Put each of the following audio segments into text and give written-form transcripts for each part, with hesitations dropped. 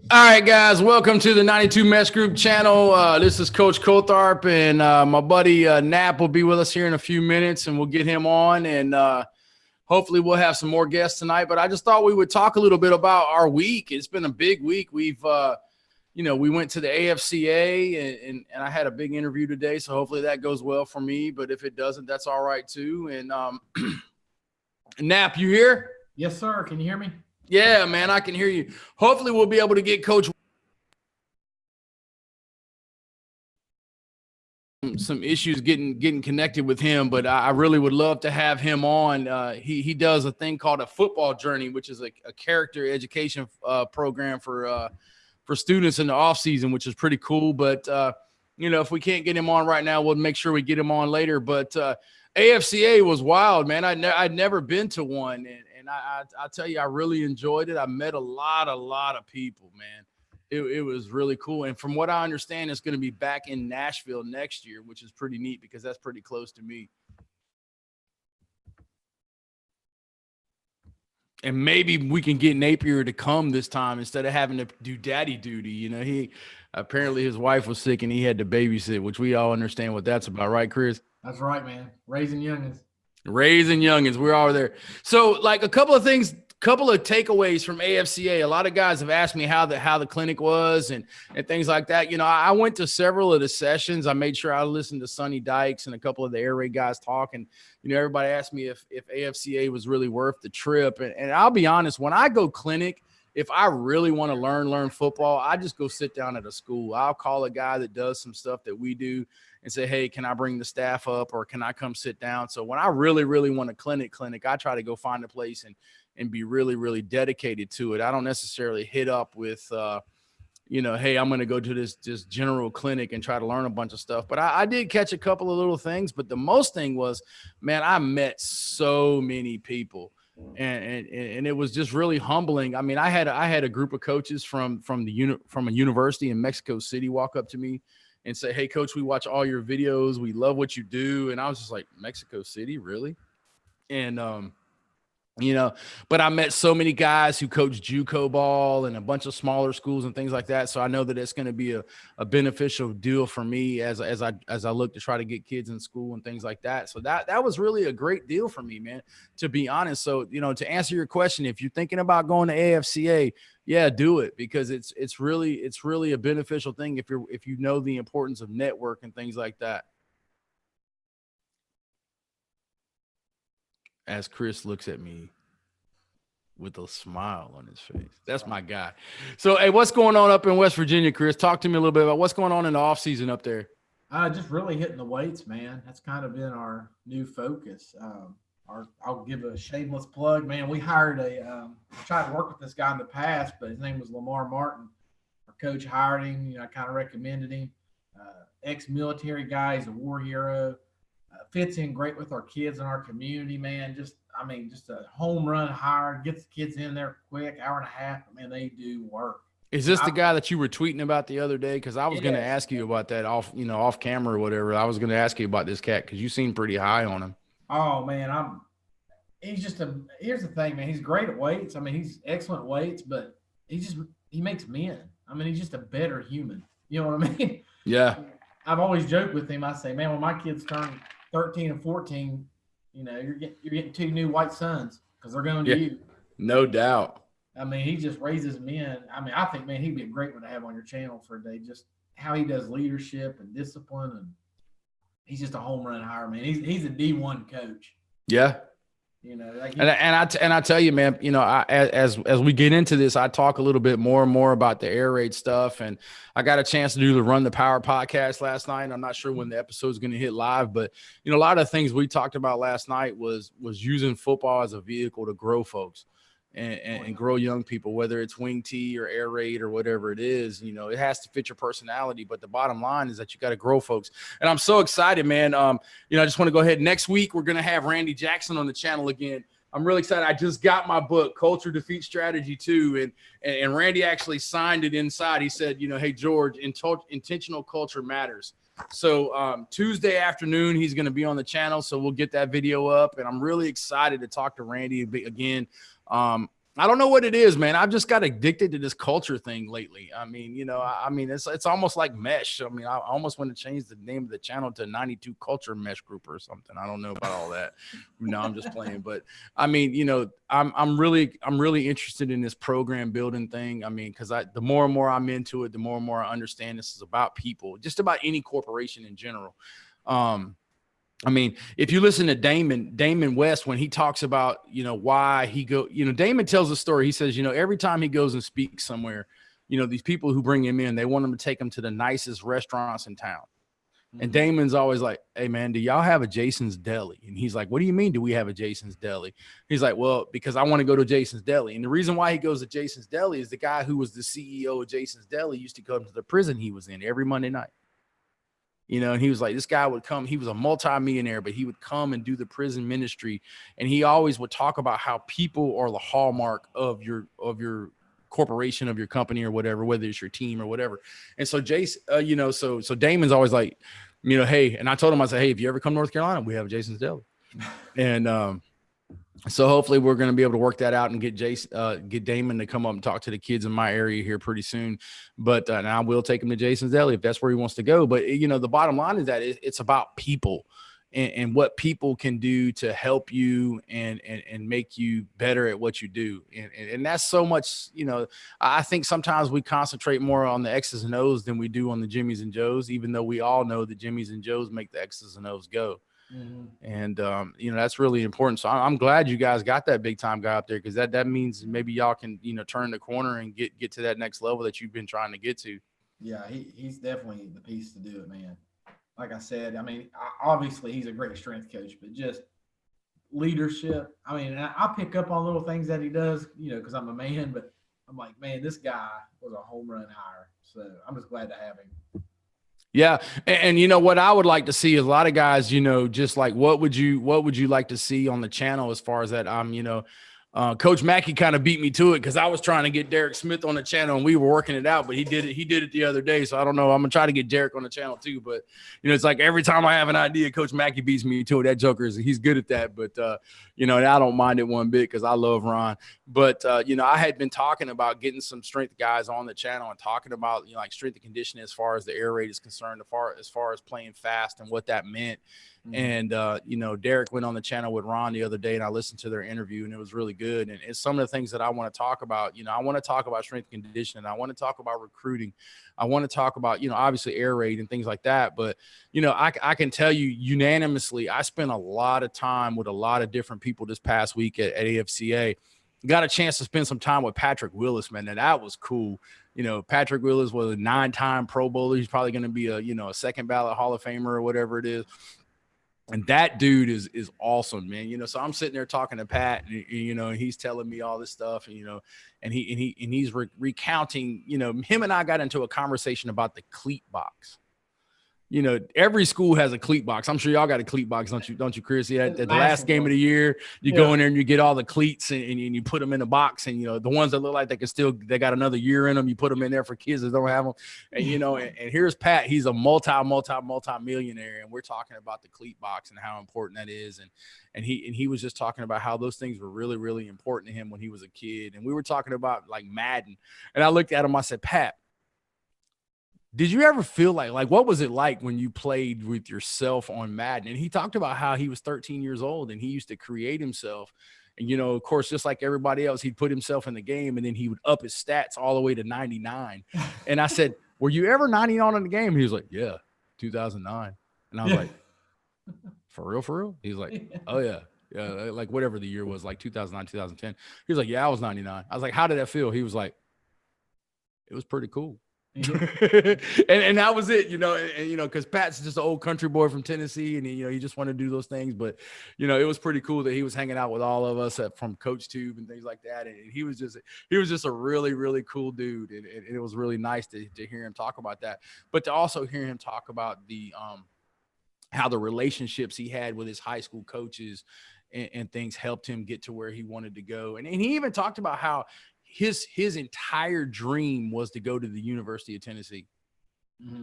All right, guys, welcome to the 92 Mesh Group channel. This is Coach Coltharp, and my buddy Knapp will be with us here in a few minutes, and we'll get him on, and hopefully we'll have some more guests tonight. But I just thought we would talk a little bit about our week. It's been a big week. We've, we went to the AFCA, and I had a big interview today, so hopefully that goes well for me. But if it doesn't, that's all right, too. And Knapp, you here? Yes, sir. Can you hear me? Yeah, man, I can hear you. Hopefully we'll be able to get Coach some issues getting connected with him, but I really would love to have him on. He does a thing called a football journey, which is a character education program for students in the off season, which is pretty cool. But if we can't get him on right now, we'll make sure we get him on later. But AFCA was wild, man. I'd never been to one, and I tell you, I really enjoyed it. I met a lot of people, man. It was really cool. And from what I understand, it's going to be back in Nashville next year, which is pretty neat because that's pretty close to me. And maybe we can get Napier to come this time instead of having to do daddy duty. He apparently his wife was sick and he had to babysit, which we all understand what that's about, right, Chris? That's right, man. Raising youngins. We're all there. So, like, a couple of takeaways from AFCA. A lot of guys have asked me how the clinic was and things like that. I went to several of the sessions. I made sure I listened to Sonny Dykes and a couple of the air raid guys talk. And, everybody asked me if AFCA was really worth the trip. And I'll be honest, when I go clinic, if I really want to learn football, I just go sit down at a school. I'll call a guy that does some stuff that we do and say, hey, can I bring the staff up or can I come sit down? So when I really want a clinic, I try to go find a place and be really dedicated to it. I don't necessarily hit up with, hey, I'm going to go to this general clinic and try to learn a bunch of stuff. But I did catch a couple of little things. But the most thing was, man, I met so many people. And it was just really humbling. I mean, I had a group of coaches from a university in Mexico City walk up to me and say, hey, coach, we watch all your videos. We love what you do. And I was just like, Mexico City, really? And, but I met so many guys who coach JUCO ball and a bunch of smaller schools and things like that. So I know that it's going to be a beneficial deal for me as I look to try to get kids in school and things like that. So that was really a great deal for me, man, to be honest. So, to answer your question, if you're thinking about going to AFCA, yeah, do it because it's really a beneficial thing if you know the importance of network and things like that. As Chris looks at me with a smile on his face. That's my guy. So, hey, what's going on up in West Virginia, Chris? Talk to me a little bit about what's going on in the offseason up there. Just really hitting the weights, man. That's kind of been our new focus. I'll give a shameless plug, man. We hired I tried to work with this guy in the past, but his name was Lamar Martin. Our coach hired him. I kind of recommended him. Ex-military guy. He's a war hero. Fits in great with our kids and our community, man. Just a home run hire, gets the kids in there quick, hour and a half. Man, they do work. Is this the guy that you were tweeting about the other day? Because I was going to ask you about that off camera or whatever. I was going to ask you about this cat because you seem pretty high on him. Oh man, here's the thing, man. He's great at weights. I mean, he's excellent at weights, but he makes men. I mean, he's just a better human. You know what I mean? Yeah. I've always joked with him. I say, man, when my kids turn 13 and 14, you're getting two new white sons because they're going to you. No doubt. I mean, he just raises men. I mean, I think, man, he'd be a great one to have on your channel for a day. Just how he does leadership and discipline, and he's just a home run hire, man. He's a D1 coach. Yeah. And I tell you, man, as we get into this, I talk a little bit more and more about the air raid stuff. And I got a chance to do the Run the Power podcast last night. I'm not sure when the episode is going to hit live, but a lot of the things we talked about last night was using football as a vehicle to grow folks and grow young people, whether it's wing tee or air raid or whatever it is. It has to fit your personality, but the bottom line is that you got to grow folks. And I'm so excited, man. I just want to go ahead. Next week, we're going to have Randy Jackson on the channel again. I'm really excited. I just got my book, Culture Defeats Strategy 2, and Randy actually signed it inside. He said, hey, George, intentional culture matters. So Tuesday afternoon, he's going to be on the channel, so we'll get that video up. And I'm really excited to talk to Randy again. I don't know what it is, man. I've just got addicted to this culture thing lately. I mean, it's almost like mesh. I mean, I almost want to change the name of the channel to 92 Culture Mesh Group or something. I don't know about all that. No, I'm just playing. But I mean, I'm really interested in this program building thing. I mean, because the more and more I'm into it, the more and more I understand this is about people, just about any corporation in general. I mean, if you listen to Damon West, when he talks about, why he Damon tells a story. He says, every time he goes and speaks somewhere, these people who bring him in, they want him to take them to the nicest restaurants in town. Mm-hmm. And Damon's always like, hey, man, do y'all have a Jason's Deli? And he's like, what do you mean, do we have a Jason's Deli? He's like, well, because I want to go to Jason's Deli. And the reason why he goes to Jason's Deli is the guy who was the CEO of Jason's Deli used to come to the prison he was in every Monday night. And he was like, this guy would come, he was a multimillionaire, but he would come and do the prison ministry. And he always would talk about how people are the hallmark of your corporation, of your company or whatever, whether it's your team or whatever. And so Jason, so Damon's always like, hey, and I told him, I said, hey, if you ever come to North Carolina, we have a Jason's Deli. And, so hopefully we're going to be able to work that out and get Damon to come up and talk to the kids in my area here pretty soon. But and I will take him to Jason's Deli if that's where he wants to go. But, the bottom line is that it's about people and what people can do to help you and make you better at what you do. And that's so much, I think sometimes we concentrate more on the X's and O's than we do on the Jimmys and Joes, even though we all know that Jimmys and Joes make the X's and O's go. Mm-hmm. And, that's really important. So I'm glad you guys got that big time guy up there, because that means maybe y'all can, turn the corner and get to that next level that you've been trying to get to. Yeah, he's definitely the piece to do it, man. Like I said, I mean, obviously he's a great strength coach, but just leadership. I mean, I pick up on little things that he does, because I'm a man, but I'm like, man, this guy was a home run hire. So I'm just glad to have him. Yeah. And what I would like to see is a lot of guys, just like, what would you like to see on the channel as far as that? Coach Mackey kind of beat me to it, because I was trying to get Derek Smith on the channel and we were working it out, but he did it the other day. So I don't know. I'm gonna try to get Derek on the channel too, but it's like every time I have an idea, Coach Mackey beats me to it. That joker he's good at that, but I don't mind it one bit, because I love Ron. But I had been talking about getting some strength guys on the channel and talking about like strength and conditioning as far as the air raid is concerned, as far as playing fast and what that meant. And, Derek went on the channel with Ron the other day, and I listened to their interview, and it was really good. And it's some of the things that I want to talk about. I want to talk about strength and conditioning. I want to talk about recruiting. I want to talk about, obviously air raid and things like that. But, I can tell you unanimously, I spent a lot of time with a lot of different people this past week at AFCA. Got a chance to spend some time with Patrick Willis, man, and that was cool. Patrick Willis was a 9-time Pro Bowler. He's probably going to be a second ballot Hall of Famer or whatever it is. And that dude is awesome, man. So I'm sitting there talking to Pat, and he's telling me all this stuff, and he's recounting, him and I got into a conversation about the cleat box. Every school has a cleat box. I'm sure y'all got a cleat box, don't you, Chris? Yeah, at the last game of the year, you go in there and you get all the cleats and you put them in a box, and the ones that look like they got another year in them, you put them in there for kids that don't have them. And and here's Pat, he's a multi-millionaire, and we're talking about the cleat box and how important that is. And he was just talking about how those things were really, really important to him when he was a kid. And we were talking about like Madden, and I looked at him, I said, Pat, did you ever feel like what was it like when you played with yourself on Madden? And he talked about how he was 13 years old and he used to create himself. And, of course, just like everybody else, he'd put himself in the game and then he would up his stats all the way to 99. And I said, were you ever 99 in the game? He was like, yeah, 2009. And I was like, for real? He's like, oh, yeah. Yeah, like whatever the year was, like 2009, 2010. He was like, yeah, I was 99. I was like, how did that feel? He was like, it was pretty cool. and that was it, because Pat's just an old country boy from Tennessee, and he just wanted to do those things. But it was pretty cool that he was hanging out with all of us from Coach Tube and things like that. And he was just a really, really cool dude, and it was really nice to hear him talk about that, but to also hear him talk about the how the relationships he had with his high school coaches and things helped him get to where he wanted to go. And he even talked about how his entire dream was to go to the University of Tennessee.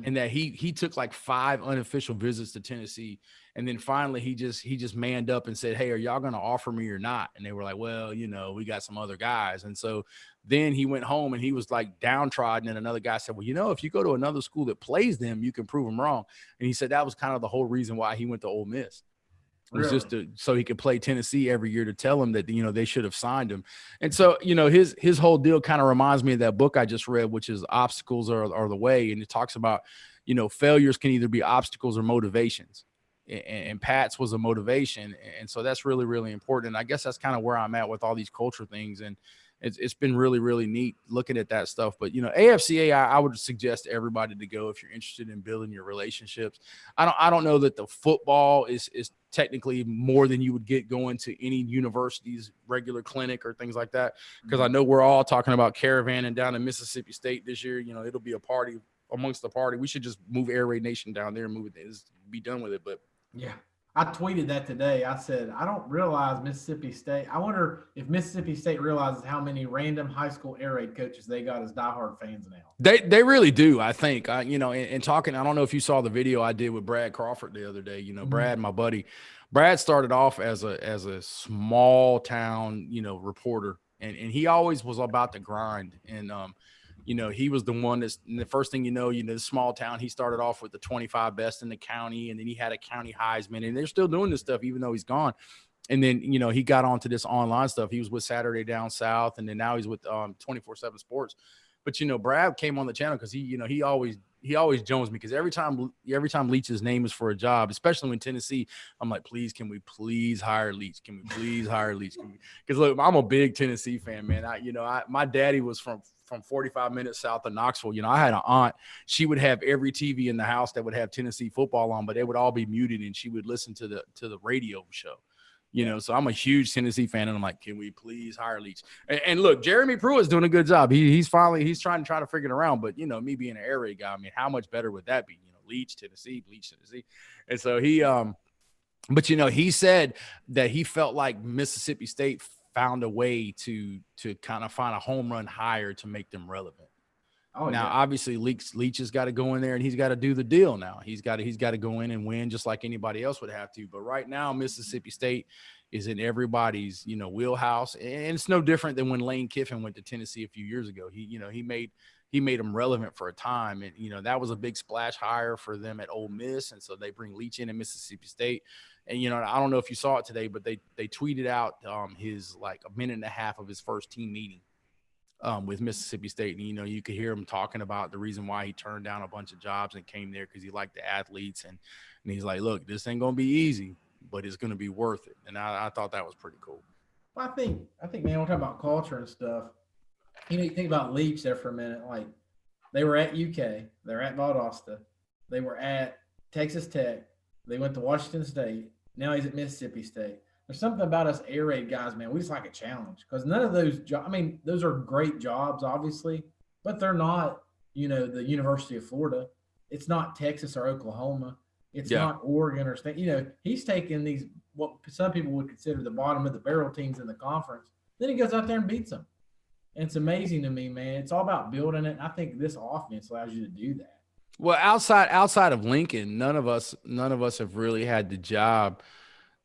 and that he took like 5 unofficial visits to Tennessee. And then finally he just manned up and said, hey, are y'all going to offer me or not? And they were like, well, we got some other guys. And so then he went home and he was like downtrodden. And another guy said, well, if you go to another school that plays them, you can prove them wrong. And he said that was kind of the whole reason why he went to Ole Miss. It was just so he could play Tennessee every year to tell him that, they should have signed him. And so, his whole deal kind of reminds me of that book I just read, which is Obstacles Are the Way. And it talks about, failures can either be obstacles or motivations. And Pat's was a motivation. And so that's really, really important. And I guess that's kind of where I'm at with all these culture things. And it's been really, really neat looking at that stuff. But, AFCA, I would suggest everybody to go if you're interested in building your relationships. I don't know that the football is technically more than you would get going to any university's regular clinic or things like that. Because I know we're all talking about caravanning down to Mississippi State this year. It'll be a party amongst the party. We should just move Air Raid Nation down there and move it. Be done with it. But yeah. I tweeted that today. I said, I don't realize Mississippi State. I wonder if Mississippi State realizes how many random high school air raid coaches they got as diehard fans now. They really do, I think. And talking, I don't know if you saw the video I did with Brad Crawford the other day. Brad, my buddy, Brad started off as a small town, reporter, and he always was about the grind. And he was the one that's, and the first thing this small town, he started off with the 25 best in the county, and then he had a county Heisman, and they're still doing this stuff even though he's gone. And then, he got onto this online stuff. He was with Saturday Down South, and then now he's with 24/7 Sports. But, Brad came on the channel because he always jones me, because every time Leach's name is for a job, especially when Tennessee, I'm like, please, can we please hire Leach? Can we please hire Leach? Because look, I'm a big Tennessee fan, man. My daddy was from 45 minutes south of Knoxville. I had an aunt. She would have every TV in the house that would have Tennessee football on, but they would all be muted, and she would listen to the radio show. So I'm a huge Tennessee fan, and I'm like, can we please hire Leach? And look, Jeremy Pruitt's doing a good job. He's trying to figure it around. But me being an air raid guy, I mean, how much better would that be? Leach, Tennessee. And so but he said that he felt like Mississippi State found a way to kind of find a home run hire to make them relevant. Obviously Leach has got to go in there and he's got to do the deal now. He's got to go in and win just like anybody else would have to. But right now, Mississippi State is in everybody's, wheelhouse. And it's no different than when Lane Kiffin went to Tennessee a few years ago. He made them relevant for a time. And, that was a big splash hire for them at Ole Miss. And so they bring Leach in Mississippi State. And, I don't know if you saw it today, but they tweeted out his like a minute and a half of his first team meeting with Mississippi State. And, you could hear him talking about the reason why he turned down a bunch of jobs and came there because he liked the athletes. And he's like, look, this ain't going to be easy, but it's going to be worth it. And I thought that was pretty cool. Well, I think, man, we're talking about culture and stuff. You think about Leach there for a minute. Like, they were at UK. They're at Valdosta. They were at Texas Tech. They went to Washington State. Now he's at Mississippi State. There's something about us air raid guys, man. We just like a challenge because none of those jobs, I mean, those are great jobs, obviously, but they're not, the University of Florida. It's not Texas or Oklahoma. It's not Oregon or State. He's taking these, what some people would consider the bottom of the barrel teams in the conference. Then he goes out there and beats them. And it's amazing to me, man. It's all about building it. I think this offense allows you to do that. Well, outside of Lincoln, none of us have really had the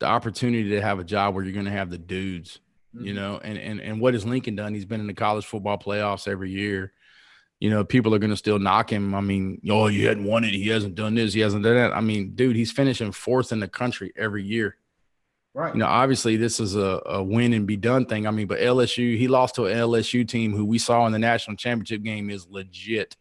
opportunity to have a job where you're going to have the dudes, and what has Lincoln done? He's been in the college football playoffs every year. People are going to still knock him. I mean, he hadn't won it. He hasn't done this. He hasn't done that. I mean, dude, he's finishing 4th in the country every year. Right. Obviously this is a win and be done thing. I mean, but LSU, he lost to an LSU team who we saw in the national championship game is legit.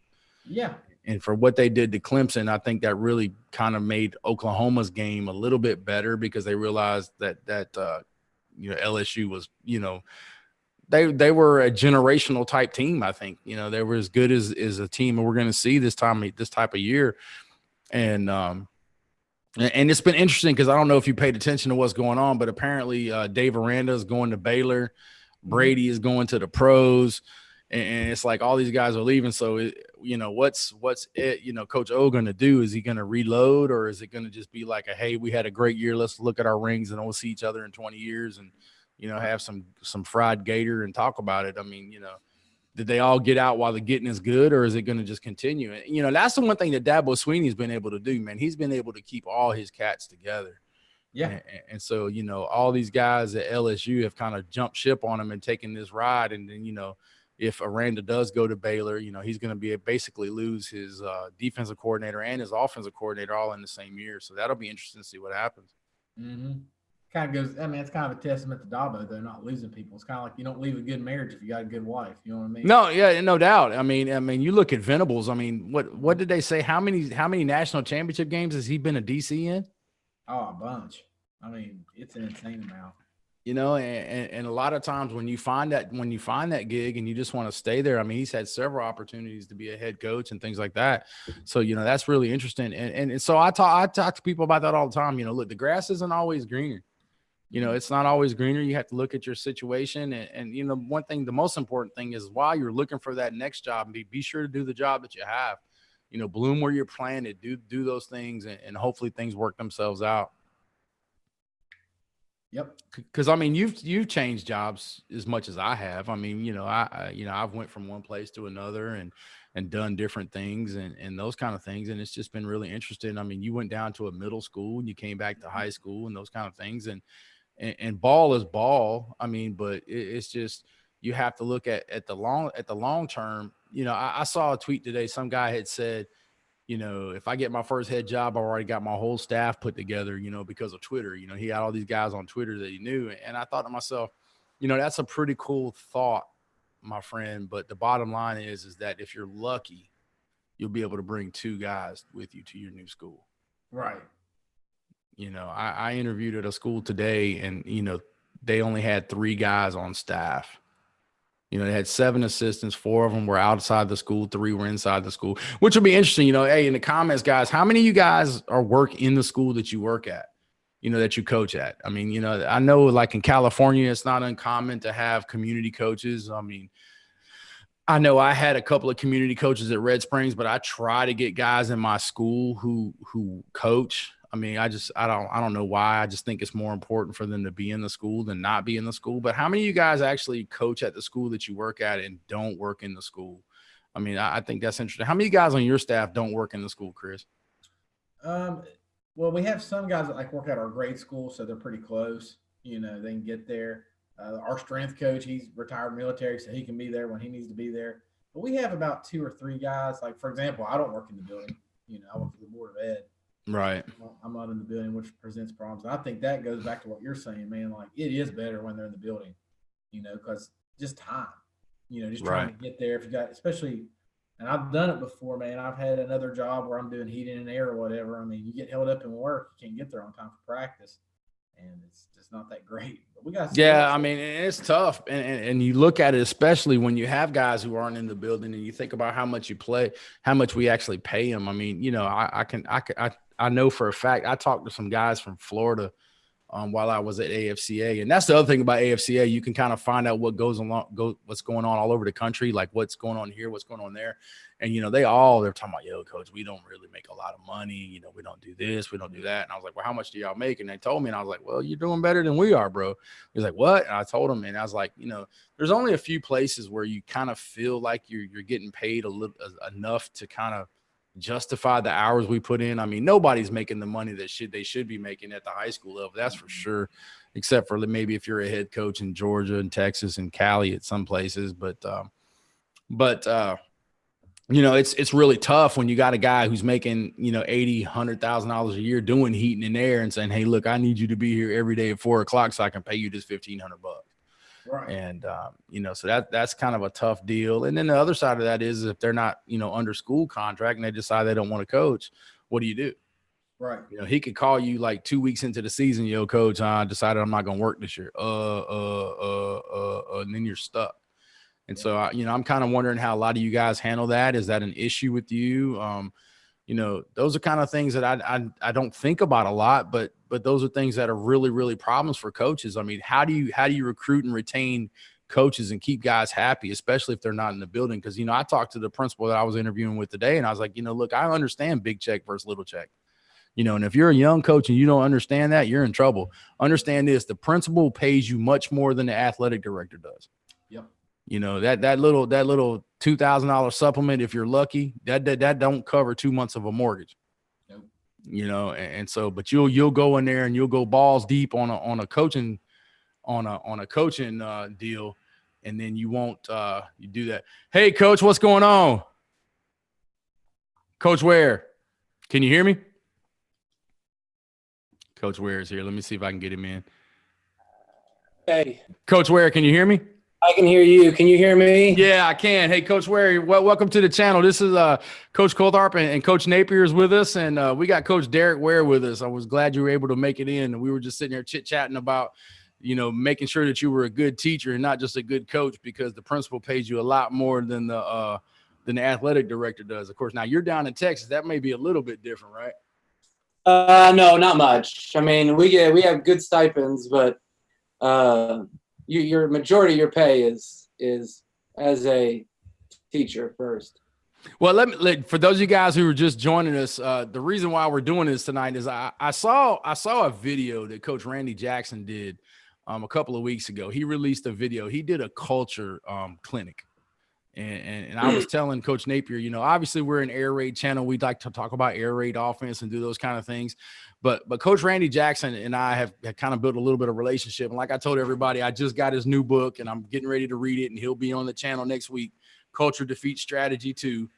Yeah. And for what they did to Clemson, I think that really kind of made Oklahoma's game a little bit better because they realized that LSU was, they were a generational type team. I think, they were as good as a team we're going to see this type of year. And it's been interesting because I don't know if you paid attention to what's going on, but apparently Dave Aranda is going to Baylor. Brady is going to the pros. And it's like all these guys are leaving. So, what's it, Coach O going to do? Is he going to reload, or is it going to just be like hey, we had a great year. Let's look at our rings and we'll see each other in 20 years and, have some fried gator and talk about it. I mean, Did they all get out while the getting is good, or is it going to just continue? And, you know, that's the one thing that Dabo Sweeney's been able to do, man. He's been able to keep all his cats together. Yeah. And so, you know, all these guys at LSU have kind of jumped ship on him and taken this ride. And then, you know, if Aranda does go to Baylor, you know, he's going to basically lose his defensive coordinator and his offensive coordinator all in the same year. So that'll be interesting to see what happens. Mm-hmm. Kind of goes, I mean, it's kind of a testament to Dabo. They're not losing people. It's kind of like you don't leave a good marriage if you got a good wife. You know what I mean? No, yeah, no doubt. I mean, you look at Venables. I mean, what did they say? How many national championship games has he been a DC in? Oh, a bunch. I mean, it's an insane amount. You know, and a lot of times when you find that gig and you just want to stay there, I mean, he's had several opportunities to be a head coach and things like that. So, you know, that's really interesting. And so I talk to people about that all the time. You know, look, the grass isn't always greener. You know, it's not always greener. You have to look at your situation. And you know, one thing, the most important thing is while you're looking for that next job, be sure to do the job that you have. You know, bloom where you're planted, do those things, and hopefully things work themselves out. Yep. Because I mean, you've changed jobs as much as I have. I mean, you know, I've went from one place to another and done different things and those kind of things. And it's just been really interesting. I mean, you went down to a middle school and you came back to high school and those kind of things. And ball is ball. I mean, but it's just, you have to look at the long term. You know, I saw a tweet today. Some guy had said, you know, if I get my first head job, I've already got my whole staff put together, you know, because of Twitter. You know, he had all these guys on Twitter that he knew. And I thought to myself, you know, that's a pretty cool thought, my friend. But the bottom line is that if you're lucky, you'll be able to bring 2 guys with you to your new school. Right. You know, I interviewed at a school today and, you know, they only had 3 guys on staff. You know, they had 7 assistants, 4 of them were outside the school, 3 were inside the school, which will be interesting. You know, hey, in the comments, guys, how many of you guys work in the school that you work at, you know, that you coach at? I mean, you know, I know like in California, it's not uncommon to have community coaches. I mean, I know I had a couple of community coaches at Red Springs, but I try to get guys in my school who coach. I mean, I don't know why. I just think it's more important for them to be in the school than not be in the school. But how many of you guys actually coach at the school that you work at and don't work in the school? I mean, I think that's interesting. How many guys on your staff don't work in the school, Chris? Well, we have some guys that like work at our grade school, so they're pretty close. You know, they can get there. Our strength coach, he's retired military, so he can be there when he needs to be there. But we have about 2 or 3 guys. Like, for example, I don't work in the building. You know, I work for the Board of Ed. Right. I'm not in the building, which presents problems. And I think that goes back to what you're saying, man. Like, it is better when they're in the building, you know, because just time, you know, just trying to get there. If you got, especially, and I've done it before, man. I've had another job where I'm doing heating and air or whatever. I mean, you get held up in work, you can't get there on time for practice, and it's just not that great. But we got, I mean, it's tough, and you look at it, especially when you have guys who aren't in the building, and you think about how much you play, how much we actually pay them. I mean, you know, I know for a fact, I talked to some guys from Florida while I was at AFCA. And that's the other thing about AFCA. You can kind of find out what's going on all over the country, like what's going on here, what's going on there. And, you know, they're talking about, yo, coach, we don't really make a lot of money. You know, we don't do this, we don't do that. And I was like, well, how much do y'all make? And they told me, and I was like, well, you're doing better than we are, bro. He's like, what? And I told him, and I was like, you know, there's only a few places where you kind of feel like you're getting paid enough to kind of justify the hours we put in. I mean, nobody's making the money that they should be making at the high school level. That's for sure, except for maybe if you're a head coach in Georgia and Texas and Cali at some places. But you know, it's really tough when you got a guy who's making, you know, $100,000 a year doing heating and air and saying, hey, look, I need you to be here every day at 4:00 so I can pay you this $1,500. Right. And, you know, so that's kind of a tough deal. And then the other side of that is if they're not, you know, under school contract and they decide they don't want to coach, what do you do? Right. You know, he could call you like 2 weeks into the season, yo, coach, I decided I'm not going to work this year. And then you're stuck. And so, you know, I'm kind of wondering how a lot of you guys handle that. Is that an issue with you? You know, those are kind of things that I don't think about a lot, but those are things that are really, really problems for coaches. I mean, how do you recruit and retain coaches and keep guys happy, especially if they're not in the building? Because, you know, I talked to the principal that I was interviewing with today, and I was like, you know, look, I understand big check versus little check. You know, and if you're a young coach and you don't understand that, you're in trouble. Understand this: the principal pays you much more than the athletic director does. Yep. You know, that little $2,000 supplement, if you're lucky, that don't cover 2 months of a mortgage. Nope. You know, and so, but you'll go in there and you'll go balls deep on a coaching deal, and then you won't you do that. Hey, Coach, what's going on? Coach Ware, can you hear me? Coach Ware is here. Let me see if I can get him in. Hey. Coach Ware, can you hear me? I can hear you. Can you hear me? Yeah, I can. Hey, Coach Ware, welcome to the channel. This is Coach Coltharp and Coach Napier is with us, and we got Coach Derek Ware with us. I was glad you were able to make it in, and we were just sitting there chit-chatting about, you know, making sure that you were a good teacher and not just a good coach, because the principal pays you a lot more than the athletic director does. Of course, now you're down in Texas. That may be a little bit different, right? No, not much. I mean, we have good stipends, but your majority of your pay is as a teacher first. Well, for those of you guys who are just joining us, the reason why we're doing this tonight is I saw a video that Coach Randy Jackson did a couple of weeks ago. He released a video. He did a culture clinic. And I was telling Coach Napier, you know, obviously we're an air raid channel. We'd like to talk about air raid offense and do those kind of things. But Coach Randy Jackson and I have kind of built a little bit of relationship. And like I told everybody, I just got his new book and I'm getting ready to read it. And he'll be on the channel next week, Culture Defeat Strategy 2.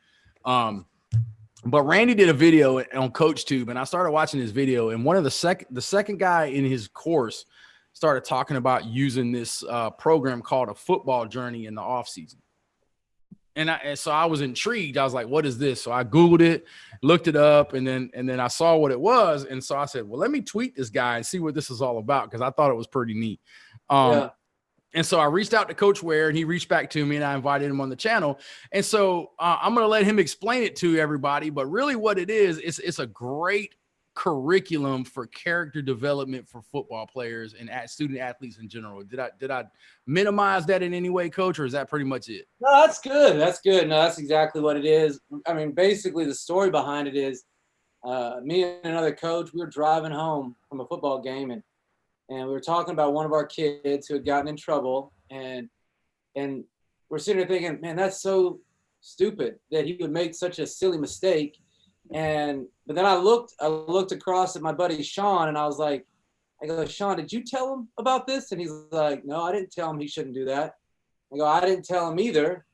But Randy did a video on CoachTube, and I started watching his video. And one of the second guy in his course started talking about using this program called a football journey in the off season. And so I was intrigued. I was like, what is this? So I Googled it, looked it up, and then I saw what it was. And so I said, well, let me tweet this guy and see what this is all about, because I thought it was pretty neat. Yeah. And so I reached out to Coach Ware, and he reached back to me, and I invited him on the channel. And so I'm going to let him explain it to everybody. But really what it is, it's a great curriculum for character development for football players and student athletes in general. Did I minimize that in any way, Coach, or is that pretty much it? No, that's good. That's good. No, that's exactly what it is. I mean, basically the story behind it is me and another coach, we were driving home from a football game, and we were talking about one of our kids who had gotten in trouble, and we're sitting there thinking, man, that's so stupid that he would make such a silly mistake. But then I looked across at my buddy Sean, and I go, Sean, did you tell him about this? And he's like, no, I didn't tell him he shouldn't do that. I go, I didn't tell him either.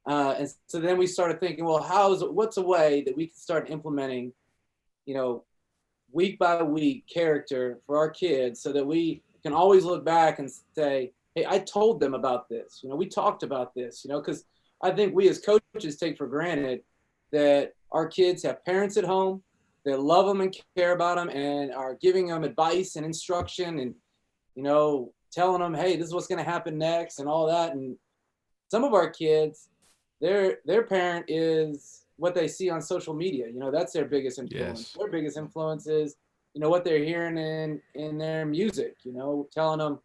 And so then we started thinking, well, what's a way that we can start implementing, you know, week by week character for our kids, so that we can always look back and say, hey, I told them about this. You know, we talked about this, you know, because I think we as coaches take for granted that our kids have parents at home that love them and care about them and are giving them advice and instruction and, you know, telling them, hey, this is what's going to happen next and all that. And some of our kids, their parent is what they see on social media. You know, that's their biggest influence. Yes. Their biggest influence is, you know, what they're hearing in their music, you know, telling them,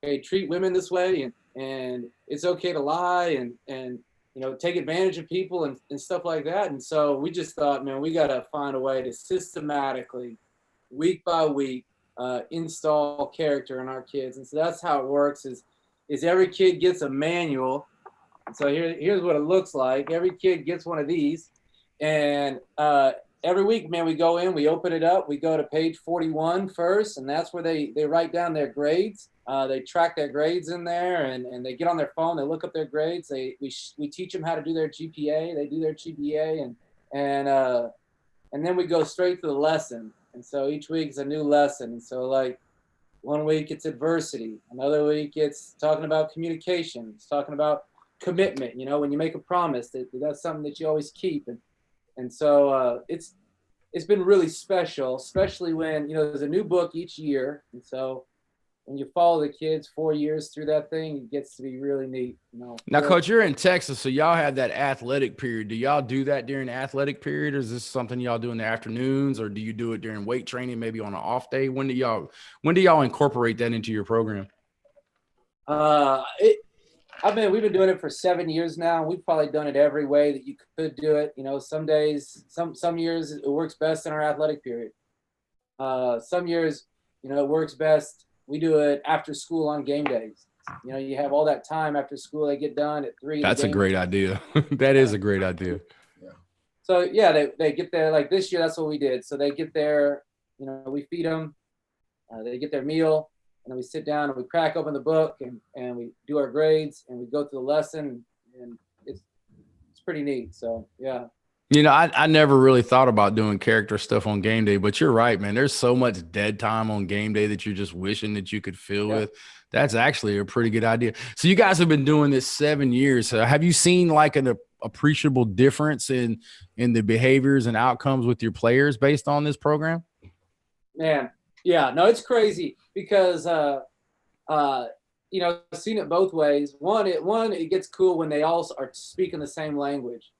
hey, treat women this way and it's okay to lie and you know, take advantage of people and stuff like that. And so we just thought, man, we got to find a way to systematically, week by week, install character in our kids. And so that's how it works is every kid gets a manual. And so here's what it looks like. Every kid gets one of these. And every week, man, we go in, we open it up, we go to page 41 first, and that's where they write down their grades. They track their grades in there, and they get on their phone, they look up their grades. We teach them how to do their GPA, they do their GPA, and then we go straight to the lesson. And so each week is a new lesson. And so like one week it's adversity, another week it's talking about communication, it's talking about commitment. You know, when you make a promise, that's something that you always keep. And so it's been really special, especially when, you know, there's a new book each year. And so when you follow the kids 4 years through that thing, it gets to be really neat. You know. Now, Coach, you're in Texas, so y'all have that athletic period. Do y'all do that during the athletic period, or is this something y'all do in the afternoons, or do you do it during weight training, maybe on an off day? When do y'all incorporate that into your program? We've been doing it for 7 years now. We've probably done it every way that you could do it. You know, some days, some years it works best in our athletic period. Some years, you know, it works best. We do it after school on game days. You know, you have all that time after school. They get done at 3. That's a great idea. That is a great idea. Yeah. So yeah, they get there. Like this year, that's what we did. So they get there. You know, we feed them. They get their meal, and then we sit down and we crack open the book and we do our grades and we go through the lesson, and it's pretty neat. So yeah. You know, I never really thought about doing character stuff on game day, but you're right, man. There's so much dead time on game day that you're just wishing that you could fill with. That's actually a pretty good idea. So you guys have been doing this 7 years. So have you seen like an appreciable difference in the behaviors and outcomes with your players based on this program? Man, yeah, no, it's crazy because you know, I've seen it both ways. One, it gets cool when they all are speaking the same language.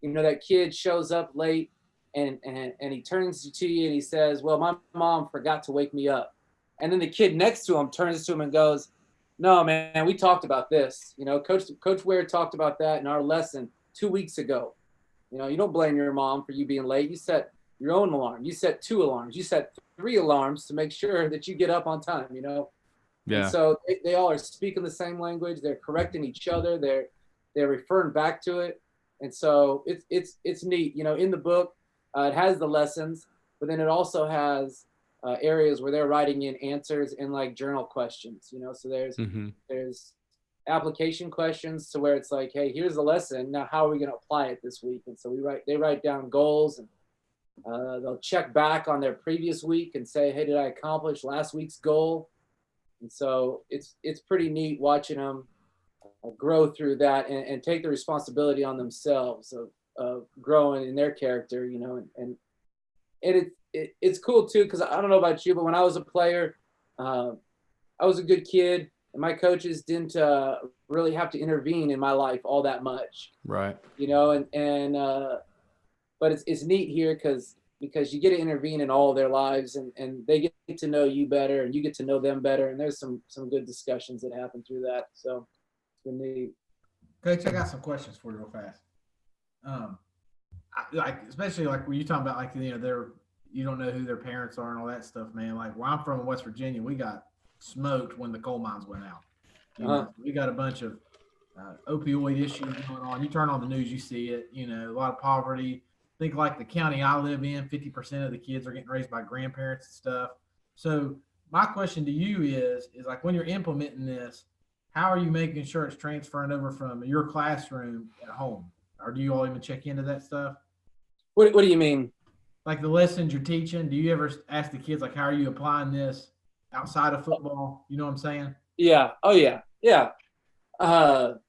You know, that kid shows up late and he turns to you and he says, well, my mom forgot to wake me up. And then the kid next to him turns to him and goes, no, man, we talked about this. You know, Coach Ware talked about that in our lesson 2 weeks ago. You know, you don't blame your mom for you being late. You set your own alarm. You set 2 alarms. You set 3 alarms to make sure that you get up on time, you know? Yeah. And so they all are speaking the same language. They're correcting each other. They're referring back to it. And so it's neat. You know, in the book, it has the lessons, but then it also has areas where they're writing in answers and like journal questions, you know, so there's application questions to where it's like, hey, here's the lesson. Now, how are we going to apply it this week? And so they write down goals, and they'll check back on their previous week and say, hey, did I accomplish last week's goal? And so it's pretty neat watching them grow through that and take the responsibility on themselves of growing in their character, you know, and it's cool too, because I don't know about you, but when I was a player, I was a good kid, and my coaches didn't really have to intervene in my life all that much. Right. You know, but it's neat here because you get to intervene in all their lives, and they get to know you better, and you get to know them better, and there's some good discussions that happen through that. So it's been neat. Coach, I got some questions for you real fast. Especially like when you talking about, like, you know, you don't know who their parents are and all that stuff, man. Like where I'm from in West Virginia, we got smoked when the coal mines went out. You know, we got a bunch of opioid issues going on. You turn on the news, you see it. You know, a lot of poverty. Think like the county I live in, 50% of the kids are getting raised by grandparents and stuff. So my question to you is like, when you're implementing this, how are you making sure it's transferring over from your classroom at home? Or do you all even check into that stuff? What do you mean? Like the lessons you're teaching, do you ever ask the kids, like, how are you applying this outside of football? You know what I'm saying? Yeah. Oh yeah. Yeah. The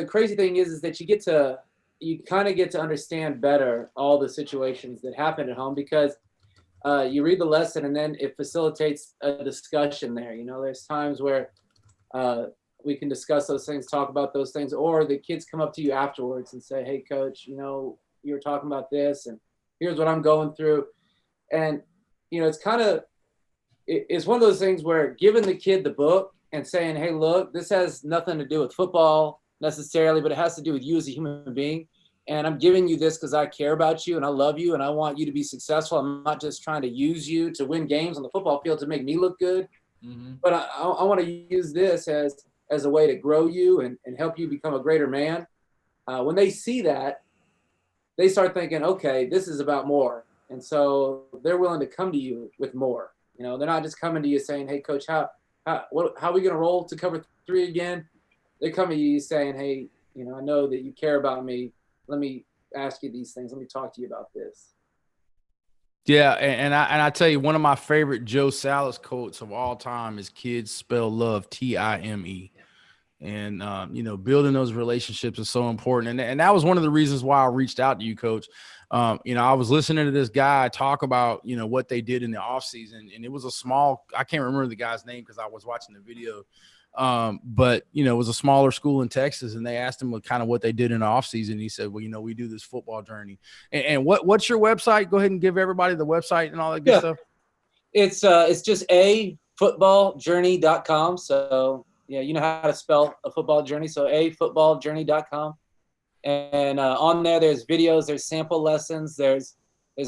crazy thing is that you kind of get to understand better all the situations that happen at home, because you read the lesson and then it facilitates a discussion there. You know, there's times where we can discuss those things, talk about those things, or the kids come up to you afterwards and say, hey, coach, you know, you were talking about this, and here's what I'm going through. And, you know, it's one of those things where giving the kid the book and saying, hey, look, this has nothing to do with football necessarily, but it has to do with you as a human being. And I'm giving you this because I care about you and I love you and I want you to be successful. I'm not just trying to use you to win games on the football field to make me look good. Mm-hmm. But I want to use this as a way to grow you and help you become a greater man. When they see that, they start thinking, okay, this is about more. And so they're willing to come to you with more. You know, they're not just coming to you saying, hey, coach, how are we going to roll to cover 3 again? They come to you saying, hey, you know, I know that you care about me. Let me ask you these things. Let me talk to you about this. Yeah, and I tell you, one of my favorite Joe Salas quotes of all time is "Kids spell love Time." And you know, building those relationships is so important. And that was one of the reasons why I reached out to you, Coach. You know, I was listening to this guy talk about, you know, what they did in the offseason, and it was I can't remember the guy's name because I was watching the video. But, you know, it was a smaller school in Texas, and they asked him kind of what they did in the offseason. And he said, well, you know, we do this football journey. And what's your website? Go ahead and give everybody the website and all that good stuff. It's just afootballjourney.com. So, yeah, you know how to spell a football journey. So afootballjourney.com. And on there's videos, there's sample lessons, there's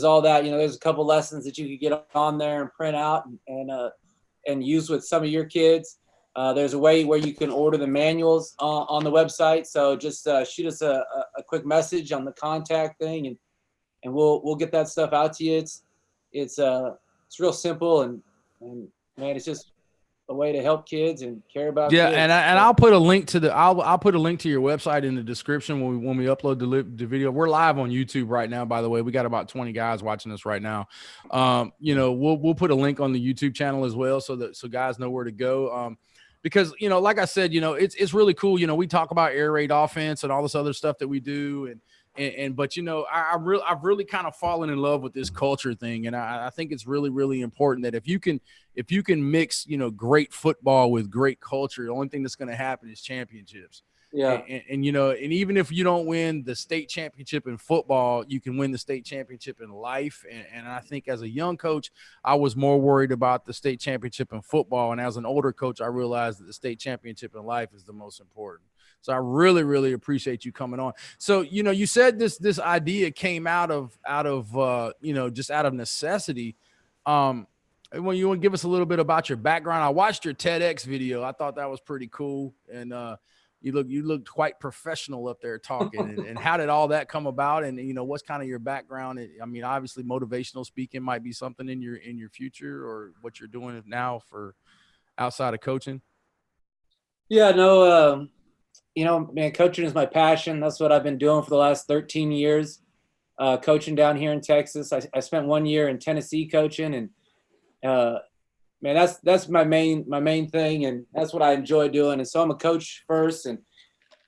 all that. You know, there's a couple lessons that you could get on there and print out and and use with some of your kids. There's a way where you can order the manuals on the website. So just shoot us a quick message on the contact thing, and we'll get that stuff out to you. It's real simple, and man, it's just a way to help kids and care about yeah, kids. and I'll put a link to I'll put a link to your website in the description when we upload the video. We're live on YouTube right now, by the way. We got about 20 guys watching us right now. We'll put a link on the YouTube channel as well, so guys know where to go. Because like I said, it's really cool. We talk about air raid offense and all this other stuff that we do, but I've really kind of fallen in love with this culture thing, and I think it's really, really important that if you can mix great football with great culture, the only thing that's going to happen is championships. Yeah. And even if you don't win the state championship in football, you can win the state championship in life. And I think as a young coach, I was more worried about the state championship in football, and as an older coach, I realized that the state championship in life is the most important. So I really, really appreciate you coming on. So, you said this idea came out of just out of necessity. When you want to give us a little bit about your background, I watched your TEDx video. I thought that was pretty cool. And you looked quite professional up there talking. And how did all that come about? And, what's kind of your background? I mean, obviously motivational speaking might be something in your future, or what you're doing now for outside of coaching. Yeah, no, man, coaching is my passion. That's what I've been doing for the last 13 years, coaching down here in Texas. I spent 1 year in Tennessee coaching, and man, that's my main thing, and that's what I enjoy doing. And so I'm a coach first,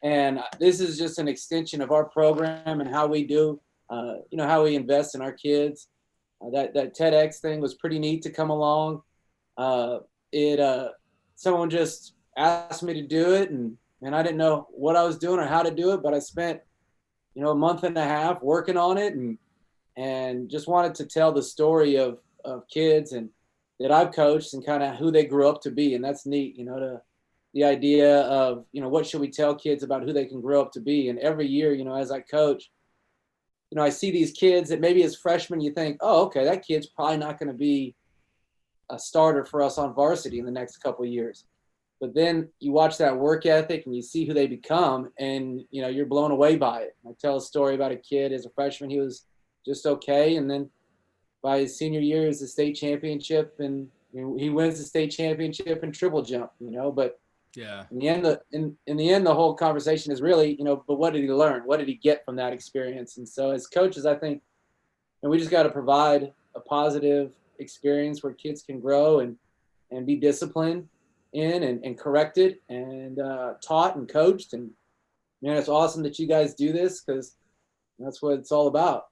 and this is just an extension of our program and how we do, how we invest in our kids. That TEDx thing was pretty neat to come along. Someone just asked me to do it, and I didn't know what I was doing or how to do it, but I spent, a month and a half working on it, and just wanted to tell the story of kids and that I've coached and kind of who they grew up to be. And that's neat, the idea of, what should we tell kids about who they can grow up to be? And every year, as I coach, I see these kids that maybe as freshmen, you think, oh, okay, that kid's probably not going to be a starter for us on varsity in the next couple of years. But then you watch that work ethic and you see who they become, and, you're blown away by it. I tell a story about a kid as a freshman. He was just okay. And then by his senior year is the state championship, and he wins the state championship in triple jump, but yeah, in the end, the whole conversation is really, but what did he learn? What did he get from that experience? And so as coaches, I think, and we just got to provide a positive experience where kids can grow and be disciplined and corrected and taught and coached. And man, it's awesome that you guys do this, because that's what it's all about.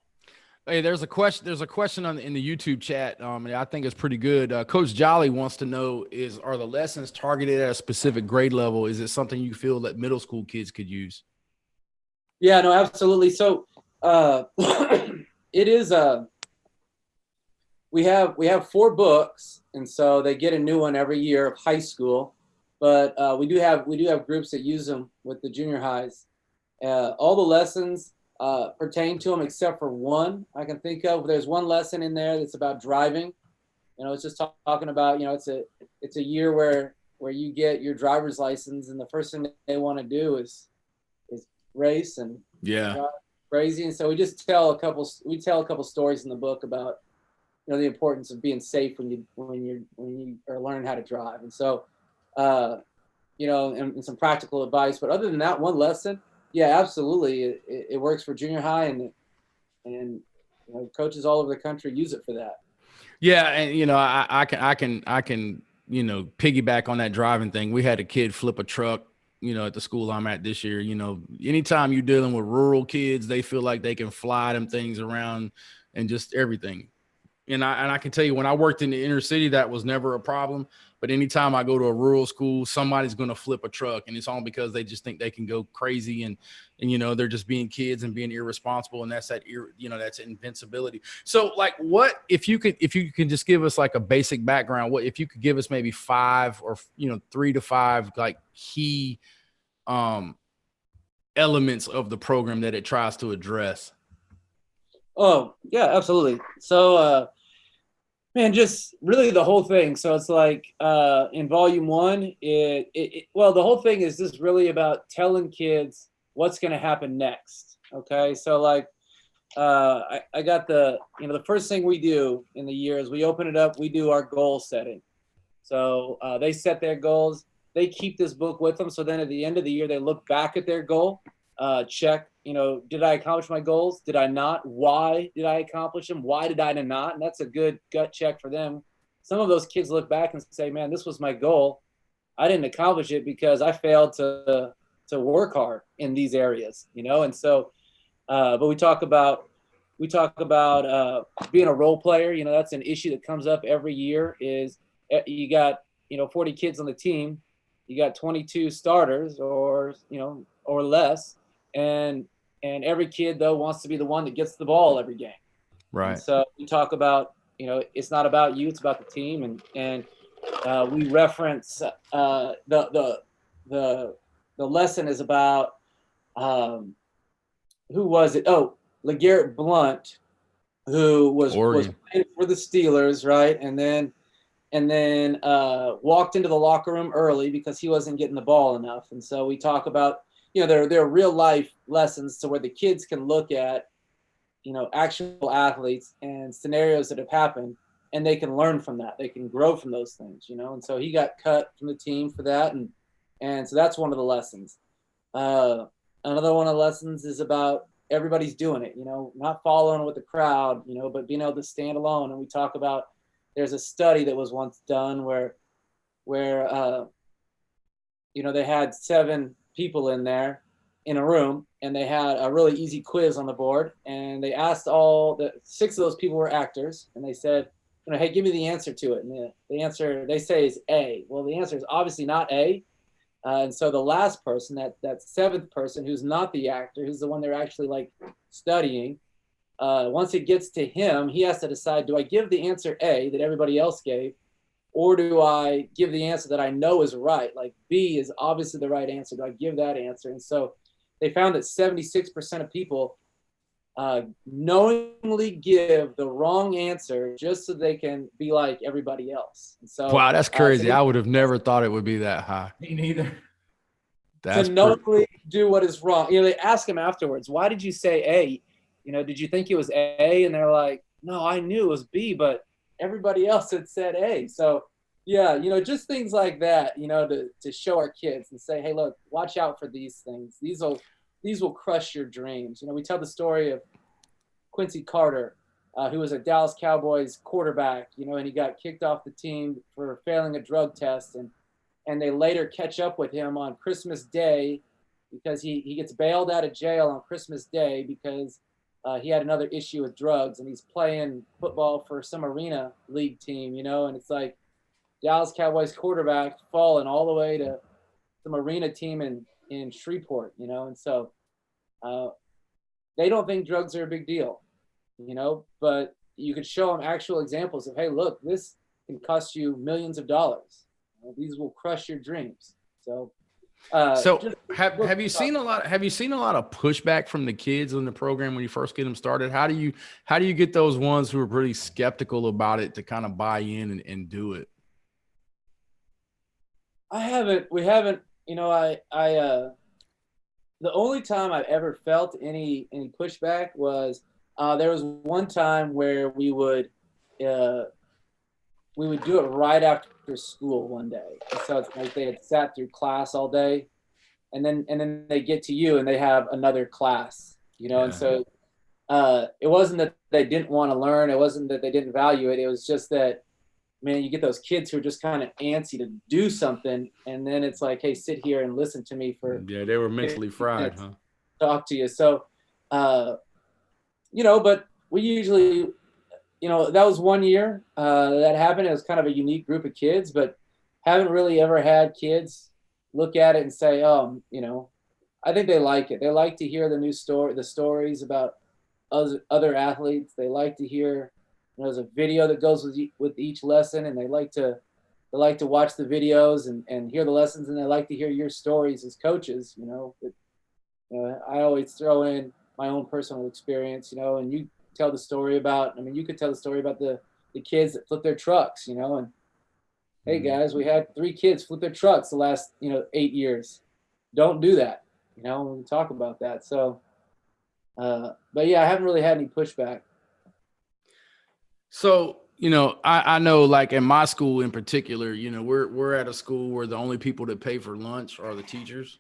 Hey, there's a question in the YouTube chat. I think it's pretty good. Coach Jolly wants to know, are the lessons targeted at a specific grade level? Is it something you feel that middle school kids could use? Yeah, no, absolutely. So it is we have 4 books, and so they get a new one every year of high school. But we do have groups that use them with the junior highs. All the lessons pertain to them except for one I can think of. There's one lesson in there that's about driving. It's just talking about, it's a year where you get your driver's license, and the first thing they want to do is race and drive crazy. And so we tell a couple stories in the book about, the importance of being safe when you are learning how to drive. And so, and some practical advice. But other than that one lesson, yeah, absolutely, it works for junior high, and coaches all over the country use it for that. Yeah, and I can piggyback on that driving thing. We had a kid flip a truck, at the school I'm at this year. Anytime you're dealing with rural kids, they feel like they can fly them things around and just everything. And I can tell you, when I worked in the inner city, that was never a problem. But anytime I go to a rural school, somebody's going to flip a truck, and it's all because they just think they can go crazy, and they're just being kids and being irresponsible, and that's that's invincibility. So, like, what if you can just give us like a basic background? What if you could give us maybe 5 or 3 to 5 like key elements of the program that it tries to address? Oh, yeah, absolutely. So Man, just really the whole thing. So it's like in volume one, well, the whole thing is just really about telling kids what's going to happen next. Okay, so like I got the first thing we do in the year is we open it up, we do our goal setting. So they set their goals. They keep this book with them. So then at the end of the year, they look back at their goal, check, did I accomplish my goals? Did I not? Why did I accomplish them? Why did I not? And that's a good gut check for them. Some of those kids look back and say, man, this was my goal. I didn't accomplish it because I failed to work hard in these areas, And so, but we talk about being a role player. That's an issue that comes up every year. Is you got 40 kids on the team, you got 22 starters or less, and every kid though wants to be the one that gets the ball every game. Right. And so we talk about it's not about you, it's about the team, and we reference the lesson is about who was it? Oh, LeGarrette Blount, who was playing for the Steelers, right? And then walked into the locker room early because he wasn't getting the ball enough. And so we talk about, there are real life lessons to where the kids can look at, actual athletes and scenarios that have happened, and they can learn from that. They can grow from those things, And so he got cut from the team for that. And so that's one of the lessons. Another one of the lessons is about everybody's doing it, not following with the crowd, but being able to stand alone. And we talk about, there's a study that was once done where they had 7 people in there in a room, and they had a really easy quiz on the board, and they asked all the 6 of those people were actors, and they said, hey, give me the answer to it. And the answer they say is A. Well, the answer is obviously not A. And so the last person, that 7th person, who's not the actor, who's the one they're actually like studying, once it gets to him, he has to decide, do I give the answer A that everybody else gave, or do I give the answer that I know is right? Like B is obviously the right answer. Do I give that answer? And so they found that 76% of people knowingly give the wrong answer just so they can be like everybody else. And so, wow, that's crazy. I would have never thought it would be that high. Me neither. To knowingly do what is wrong. They ask him afterwards, why did you say A? Did you think it was A? And they're like, no, I knew it was B, but everybody else had said A. So yeah, just things like that, to show our kids and say, hey, look, watch out for these things. These will crush your dreams. We tell the story of Quincy Carter, who was a Dallas Cowboys quarterback, and he got kicked off the team for failing a drug test, and they later catch up with him on Christmas Day because he gets bailed out of jail on Christmas Day because he had another issue with drugs, and he's playing football for some arena league team, and it's like Dallas Cowboys quarterback falling all the way to some arena team in Shreveport, and so they don't think drugs are a big deal, but you could show them actual examples of, hey, look, this can cost you millions of dollars. These will crush your dreams. So have you seen a lot of pushback from the kids in the program when you first get them started? How do you get those ones who are pretty skeptical about it to kind of buy in and do it? We haven't, the only time I've ever felt any pushback was there was one time where we would do it right after school one day. And so it's like they had sat through class all day, and then they get to you and they have another class, yeah. And so it wasn't that they didn't want to learn. It wasn't that they didn't value it. It was just that, man, you get those kids who are just kind of antsy to do something, and then it's like, hey, sit here and listen to me for. Yeah, they were mentally fried, huh? Talk to you. So, but we usually, that was one year that happened. It was kind of a unique group of kids, but haven't really ever had kids look at it and say, oh, I think they like it. They like to hear the stories about other athletes. They like to hear. There's a video that goes with each lesson, and they like to watch the videos and hear the lessons, and they like to hear your stories as coaches. I always throw in my own personal experience, and you tell the story about. You could tell the story about the the kids that flip their trucks, you know, and hey guys, we had 3 kids flip their trucks the last, 8 years. Don't do that. You know, we talk about that. So, but yeah, I haven't really had any pushback. So, I know like in my school in particular, we're at a school where the only people that pay for lunch are the teachers.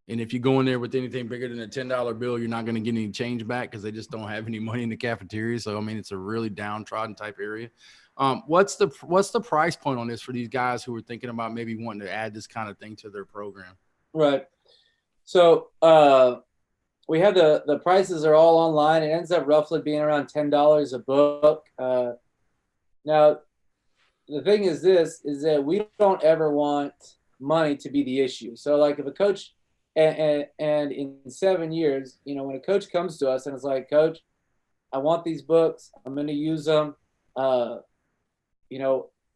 And if you go in there with anything bigger than a $10 bill, you're not going to get any change back because they just don't have any money in the cafeteria. So, I mean, it's a really downtrodden type area. What's the price point on this for these guys who are thinking about maybe wanting to add this kind of thing to their program? Right. So we have the prices are all online. It ends up roughly being around $10 a book. Now, the thing is that we don't ever want money to be the issue. So like if a coach and in 7 years, when a coach comes to us and it's like, Coach, I want these books. I'm going to use them.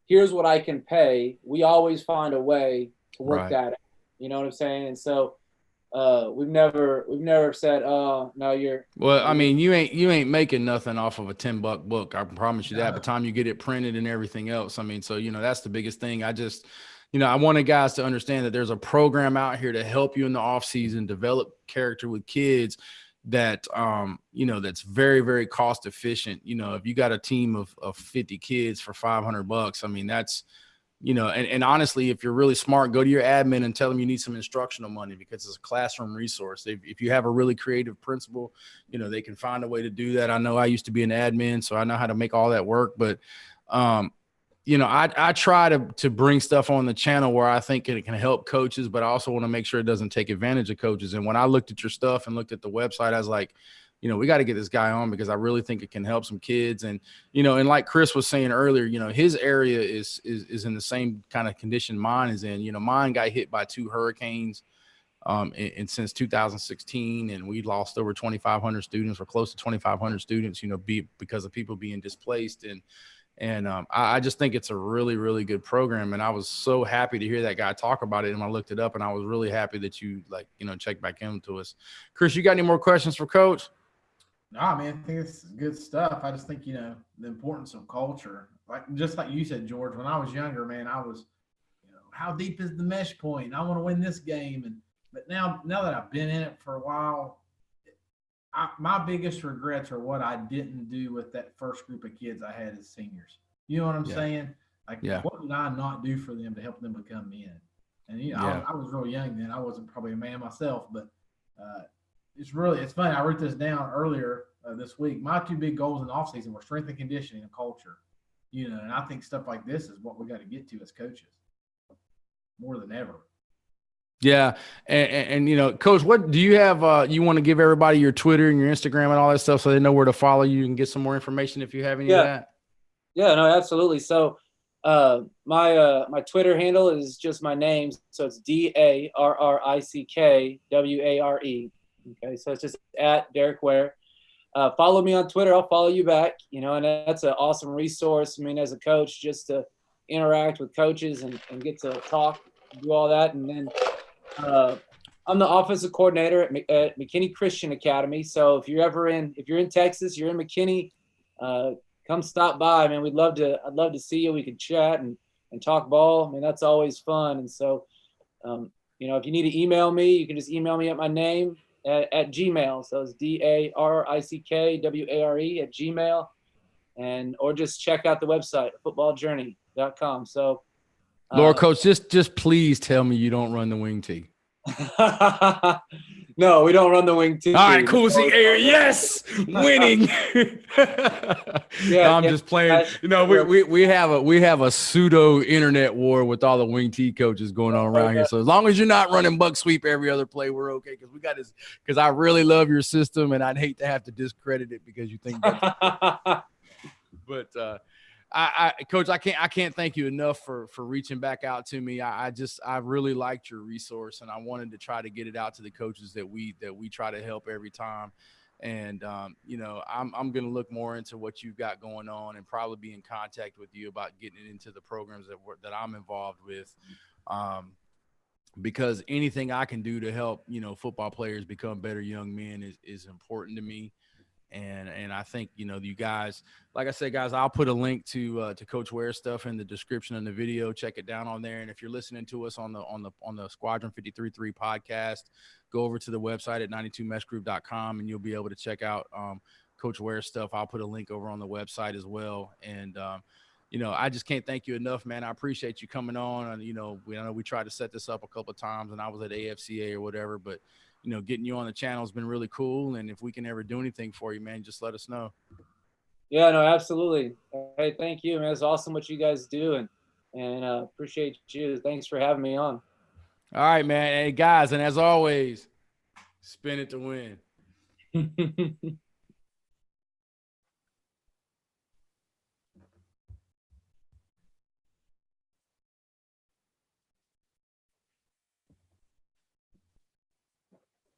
Here's what I can pay. We always find a way to work that out. You know what I'm saying? And so we've never said, oh, no, you're. Well, I mean, you ain't making nothing off of a $10 book. I can promise you that. By the time you get it printed and everything else, I mean, so, that's the biggest thing. I wanted guys to understand that there's a program out here to help you in the off season, develop character with kids that, that's very, very cost efficient. If you got a team of 50 kids for $500, I mean, that's, and honestly, if you're really smart, go to your admin and tell them you need some instructional money because it's a classroom resource. If you have a really creative principal, they can find a way to do that. I know I used to be an admin, so I know how to make all that work, but, I try to bring stuff on the channel where I think it can help coaches, but I also want to make sure it doesn't take advantage of coaches. And when I looked at your stuff and looked at the website, I was like, we got to get this guy on because I really think it can help some kids. And, and like Chris was saying earlier, his area is in the same kind of condition mine is in. Mine got hit by 2 hurricanes and since 2016, and we lost over 2,500 students or close to 2,500 students, because of people being displaced. And I just think it's a really, really good program. And I was so happy to hear that guy talk about it. And I looked it up and I was really happy that you check back into us. Chris, you got any more questions for Coach? No, I mean, I think it's good stuff. I just think, the importance of culture, just like you said, George, when I was younger, man, I was, how deep is the mesh point? I want to win this game. But now that I've been in it for a while, my biggest regrets are what I didn't do with that first group of kids I had as seniors. You know what I'm saying? Like, what did I not do for them to help them become men? And, I was real young then. I wasn't probably a man myself, but it's funny. I wrote this down earlier this week. My 2 big goals in the offseason were strength and conditioning and culture. And I think stuff like this is what we got to get to as coaches more than ever. Yeah. And Coach, what do you have? You want to give everybody your Twitter and your Instagram and all that stuff so they know where to follow you and get some more information if you have any of that? Yeah, no, absolutely. So my Twitter handle is just my name. So it's DARRICKWARE. Okay. So it's just at Derek Ware. Follow me on Twitter. I'll follow you back, and that's an awesome resource. I mean, as a coach, just to interact with coaches and get to talk, do all that. And then I'm the offensive coordinator at McKinney Christian Academy. So if you're in Texas, you're in McKinney, come stop by, man. I'd love to see you. We could chat and talk ball. I mean, that's always fun. And so, if you need to email me, you can just email me at my name at Gmail. So it's DARICKWARE at Gmail, or just check out the website, footballjourney.com. So, Lord, Coach, just please tell me you don't run the wing tee. No, we don't run the wing tee. All right, cool. See, yes, winning. I'm just playing. We have a pseudo internet war with all the wing tee coaches going on around here. So as long as you're not running buck sweep every other play, we're okay. Because we got this. Because I really love your system, and I'd hate to have to discredit it because you think. But Coach, I can't thank you enough for reaching back out to me. I really liked your resource, and I wanted to try to get it out to the coaches that we try to help every time. And I'm going to look more into what you've got going on and probably be in contact with you about getting it into the programs that I'm involved with. Because anything I can do to help, football players become better young men is important to me. And I think, you know, you guys, like I said, guys, I'll put a link to Coach Ware's stuff in the description of the video. Check it down on there. And if you're listening to us on the Squadron 53.3 podcast, go over to the website at 92meshgroup.com and you'll be able to check out Coach Ware's stuff. I'll put a link over on the website as well. And you know, I just can't thank you enough, man. I appreciate you coming on. And, you know, I know we tried to set this up a couple of times and I was at AFCA or whatever, but, you know, getting you on the channel has been really cool. And if we can ever do anything for you, man, just let us know. Yeah, no, absolutely. Hey, thank you, man. It's awesome what you guys do. And appreciate you. Thanks for having me on. All right, man. Hey, guys. And as always, spin it to win.